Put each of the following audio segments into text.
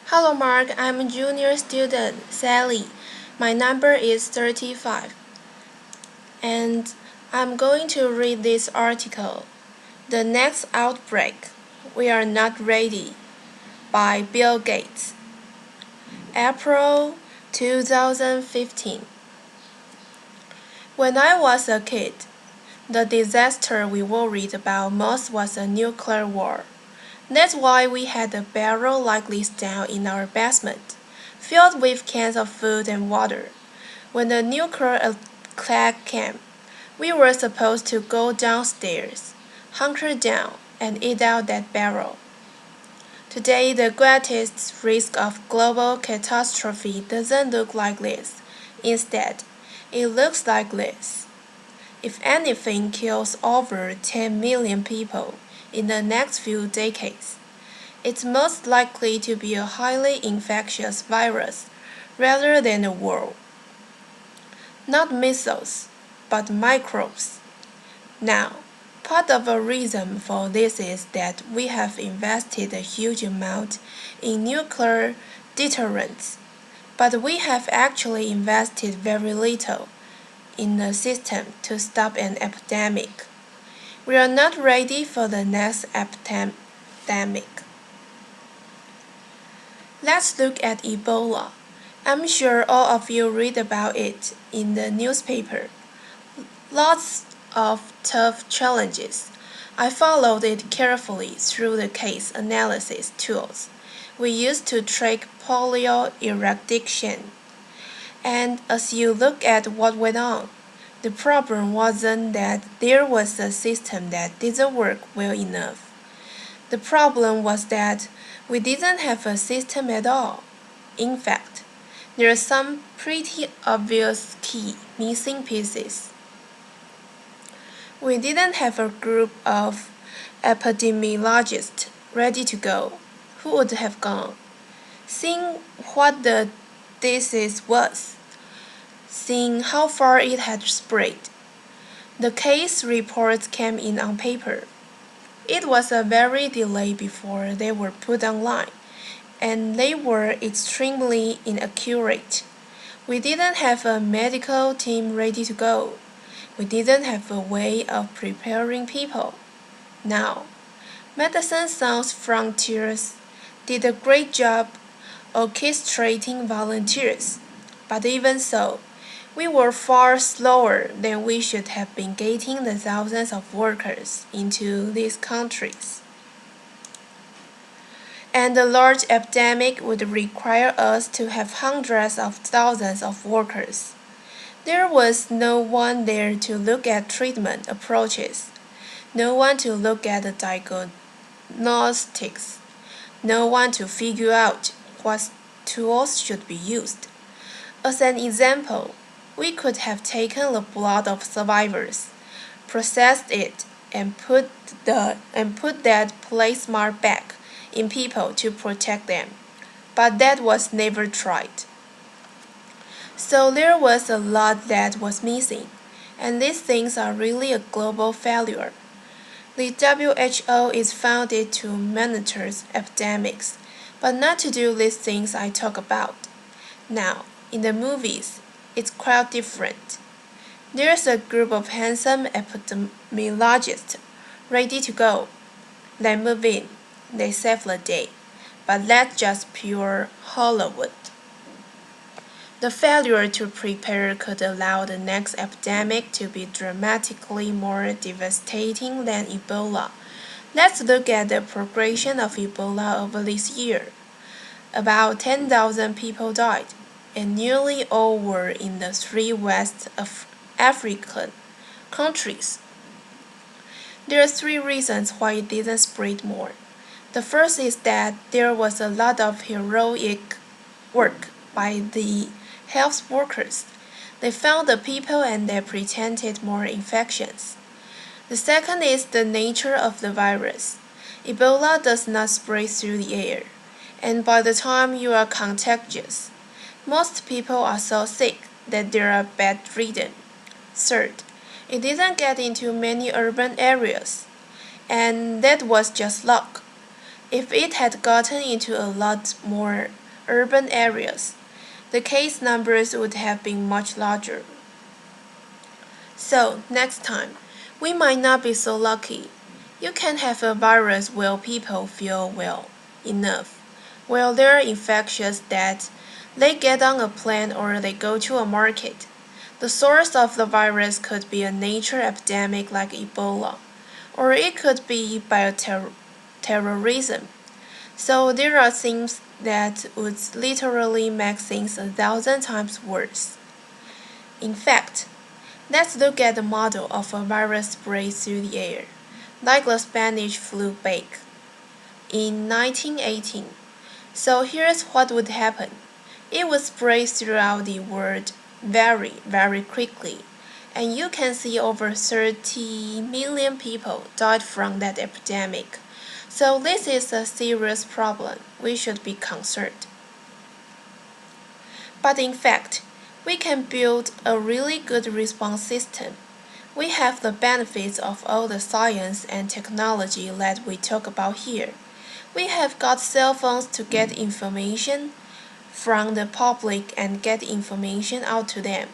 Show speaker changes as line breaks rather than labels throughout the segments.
Hello Mark, I'm a junior student, Sally. My number is 35. And I'm going to read this article. The Next Outbreak. We Are Not Ready by Bill Gates. April 2015. When I was a kid, the disaster we worried about most was a nuclear war. That's why we had a barrel like this down in our basement, filled with cans of food and water. When the nuclear attack came, we were supposed to go downstairs, hunker down, and eat out that barrel. Today, the greatest risk of global catastrophe doesn't look like this. Instead, it looks like this. If anything kills over 10 million people in the next few decades, it's most likely to be a highly infectious virus rather than a war. Not missiles, but microbes. Now, part of the reason for this is that we have invested a huge amount in nuclear deterrence, but we have actually invested very little in a system to stop an epidemic. We are not ready for the next epidemic. Let's look at Ebola. I'm sure all of you read about it in the newspaper. Lots of tough challenges. I followed it carefully through the case analysis tools we use to track polio eradication. And as you look at what went on, the problem wasn't that there was a system that didn't work well enough. The problem was that we didn't have a system at all. In fact, there are some pretty obvious key missing pieces. We didn't have a group of epidemiologists ready to go. Who would have gone? Seeing what the disease was, seeing how far it had spread. The case reports came in on paper. It was a very delay before they were put online, and they were extremely inaccurate. We didn't have a medical team ready to go. We didn't have a way of preparing people. Now, Medicine Sans Frontiers did a great job orchestrating volunteers, but even so, we were far slower than we should have been getting the thousands of workers into these countries. And a large epidemic would require us to have hundreds of thousands of workers. There was no one there to look at treatment approaches, no one to look at the diagnostics, no one to figure out what tools should be used. As an example, we could have taken the blood of survivors, processed it, and put that place mark back in people to protect them, but that was never tried. So there was a lot that was missing, and these things are really a global failure. The WHO is founded to monitor epidemics, but not to do these things I talk about. Now, in the movies, it's quite different. There's a group of handsome epidemiologists ready to go. They move in, they save the day, but that's just pure Hollywood. The failure to prepare could allow the next epidemic to be dramatically more devastating than Ebola. Let's look at the progression of Ebola over this year. About 10,000 people died, and nearly all were in the three West African countries. There are three reasons why it didn't spread more. The first is that there was a lot of heroic work by the health workers. They found the people and they prevented more infections. The second is the nature of the virus. Ebola does not spread through the air, and by the time you are contagious, most people are so sick that they are bedridden. Third, it didn't get into many urban areas, and that was just luck. If it had gotten into a lot more urban areas, the case numbers would have been much larger. So, next time, we might not be so lucky. You can have a virus where people feel well enough, where they're infectious that they get on a plane or they go to a market. The source of the virus could be a nature epidemic like Ebola, or it could be bioterrorism. So there are things that would literally make things 1,000 times worse. In fact, let's look at the model of a virus spread through the air, like the Spanish flu plague in 1918. So here's what would happen. It would spread throughout the world very, very quickly, and you can see over 30 million people died from that epidemic. So this is a serious problem. We should be concerned. But in fact, we can build a really good response system. We have the benefits of all the science and technology that we talk about here. We have got cell phones to get information from the public and get information out to them.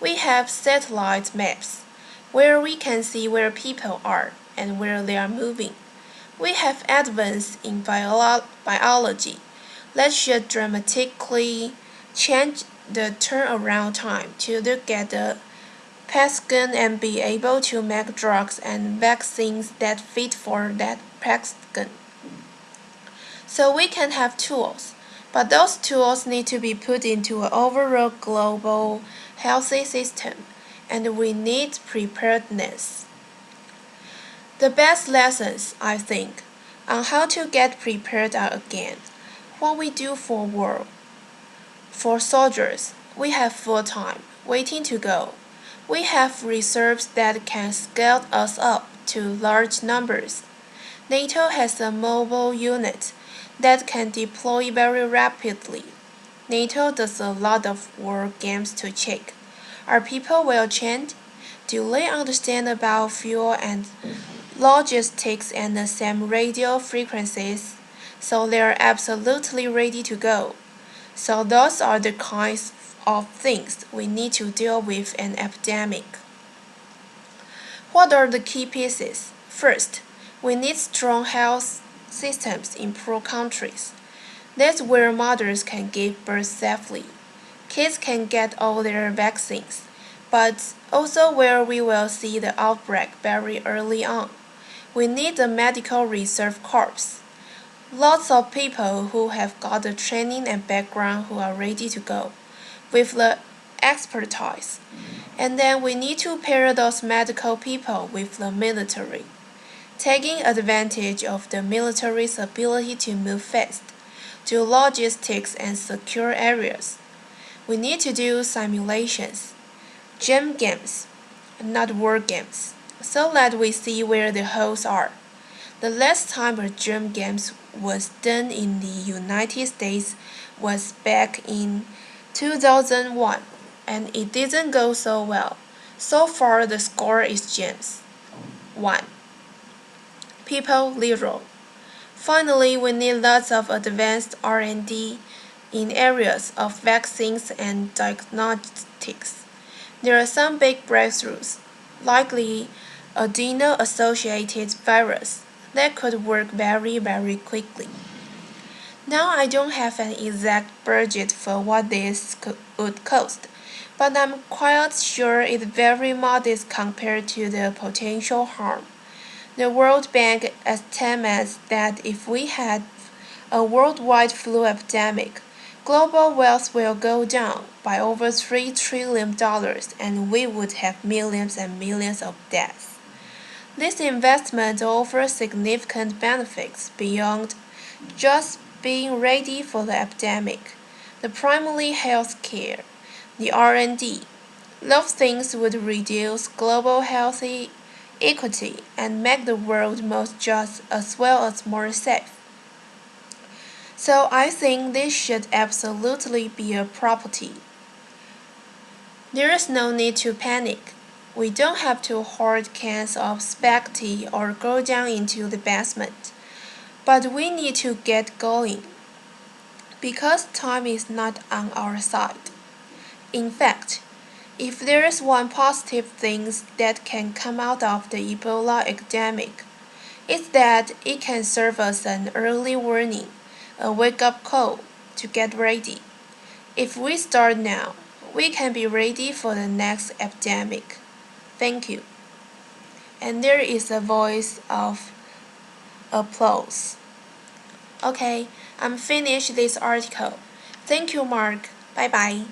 We have satellite maps where we can see where people are and where they are moving. We have advances in biology that should dramatically change the turnaround time to look at the pathogen and be able to make drugs and vaccines that fit for that pathogen. So we can have tools, but those tools need to be put into an overall global healthy system, and we need preparedness. The best lessons, I think, on how to get prepared are again, what we do for war. For soldiers, we have full time, waiting to go. We have reserves that can scale us up to large numbers. NATO has a mobile unit that can deploy very rapidly. NATO does a lot of war games to check. Are people well trained? Do they understand about fuel and logistics and the same radio frequencies? So they are absolutely ready to go. So those are the kinds of things we need to deal with an epidemic. What are the key pieces? First, we need strong health systems in poor countries. That's where mothers can give birth safely. Kids can get all their vaccines, but also where we will see the outbreak very early on. We need a medical reserve corps. Lots of people who have got the training and background who are ready to go, with the expertise. And then we need to pair those medical people with the military, taking advantage of the military's ability to move fast, do logistics and secure areas. We need to do simulations, gym games, not war games, so that we see where the holes are. The last time a gym games was done in the United States was back in 2001, and it didn't go so well. So far the score is James 1. People little. Finally, we need lots of advanced R&D in areas of vaccines and diagnostics. There are some big breakthroughs, like the adeno-associated virus, that could work very, very quickly. Now I don't have an exact budget for what this would cost, but I'm quite sure it's very modest compared to the potential harm. The World Bank estimates that if we had a worldwide flu epidemic, global wealth will go down by over $3 trillion and we would have millions and millions of deaths. This investment offers significant benefits beyond just being ready for the epidemic. The primary health care, the R&D, those things would reduce global health equity and make the world more just as well as more safe. So I think this should absolutely be a property. There is no need to panic. We don't have to hoard cans of spaghetti or go down into the basement. But we need to get going, because time is not on our side. In fact, if there is one positive thing that can come out of the Ebola epidemic, it's that it can serve as an early warning, a wake-up call to get ready. If we start now, we can be ready for the next epidemic. Thank you. And there is a voice of applause. Okay, I'm finished this article. Thank you, Mark. Bye bye.